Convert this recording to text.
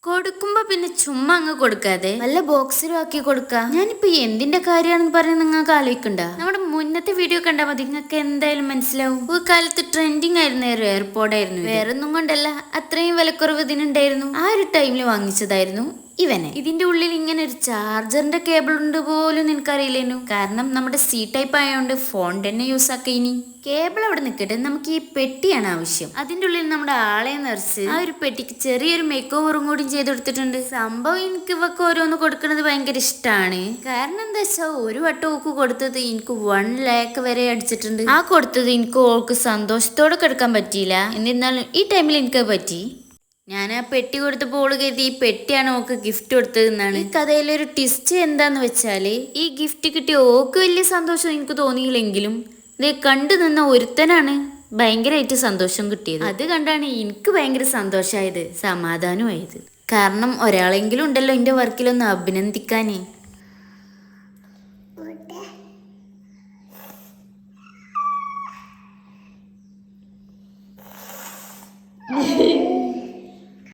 കൊടുക്കുമ്പോ പിന്നെ ചുമ്മാ അങ്ങ് കൊടുക്കാതെ വല്ല ബോക്സിലും ആക്കി കൊടുക്ക. ഞാനിപ്പോ എന്തിന്റെ കാര്യമാണെന്ന് പറഞ്ഞ് നിങ്ങൾക്ക് ആലോചിക്കണ്ട. നമ്മുടെ മുന്നത്തെ വീഡിയോ കണ്ടാൽ മതി, നിങ്ങൾക്ക് എന്തായാലും മനസ്സിലാവും. ഒരു കാലത്ത് ട്രെൻഡിങ് ആയിരുന്ന ഒരു എയർപോർട്ടായിരുന്നു. വേറെ ഒന്നും കൊണ്ടല്ല, അത്രയും വിലക്കുറവ് ഇതിനുണ്ടായിരുന്നു. ആ ഒരു ടൈമിൽ വാങ്ങിച്ചതായിരുന്നു ഇവനെ. ഇതിന്റെ ഉള്ളിൽ ഇങ്ങനെ ഒരു ചാർജറിന്റെ കേബിൾ ഉണ്ട് പോലും നിനക്കറിയില്ലേനു. കാരണം നമ്മുടെ സി ടൈപ്പ് ആയതുകൊണ്ട് ഫോൺ തന്നെ യൂസ് ആക്ക. ഇനി കേബിൾ അവിടെ നിൽക്കട്ടെ, നമുക്ക് ഈ പെട്ടിയാണ് ആവശ്യം. അതിന്റെ ഉള്ളിൽ നമ്മുടെ ആളെ നിറച്ച് ആ ഒരു പെട്ടിക്ക് ചെറിയൊരു മേക്ക് ഓവറും കൂടി ചെയ്ത് കൊടുത്തിട്ടുണ്ട്. സംഭവം എനിക്ക് ഇവക്ക് ഓരോന്ന് കൊടുക്കുന്നത് ഭയങ്കര ഇഷ്ടമാണ്. കാരണം എന്താ വെച്ചാൽ ഒരു വട്ടം ഓക്ക് കൊടുത്തത് എനിക്ക് 1 lakh വരെ അടിച്ചിട്ടുണ്ട്. ആ കൊടുത്തത് എനിക്ക് ഓൾക്ക് സന്തോഷത്തോടെ കിടക്കാൻ പറ്റിയില്ല. എന്നിരുന്നാലും ഈ ടൈമിൽ എനിക്ക് പറ്റി. ഞാൻ ആ പെട്ടി കൊടുത്തപ്പോൾ ഓള് കരുതി ഈ പെട്ടിയാണ് ഓക്ക് ഗിഫ്റ്റ് കൊടുത്തതെന്നാണ്. ഈ കഥയിലൊരു ട്വിസ്റ്റ് എന്താന്ന് വെച്ചാല്, ഈ ഗിഫ്റ്റ് കിട്ടിയ ഓക്ക് വലിയ സന്തോഷം എനിക്ക് തോന്നിയില്ലെങ്കിലും ഇത് കണ്ടു നിന്ന ഒരുത്തനാണ് ഭയങ്കരമായിട്ട് സന്തോഷം കിട്ടിയത്. അത് കണ്ടാണ് എനിക്ക് ഭയങ്കര സന്തോഷമായത്, സമാധാനമായത്. കാരണം ഒരാളെങ്കിലും ഉണ്ടല്ലോ എൻ്റെ വർക്കിലൊന്ന് അഭിനന്ദിക്കാനേ.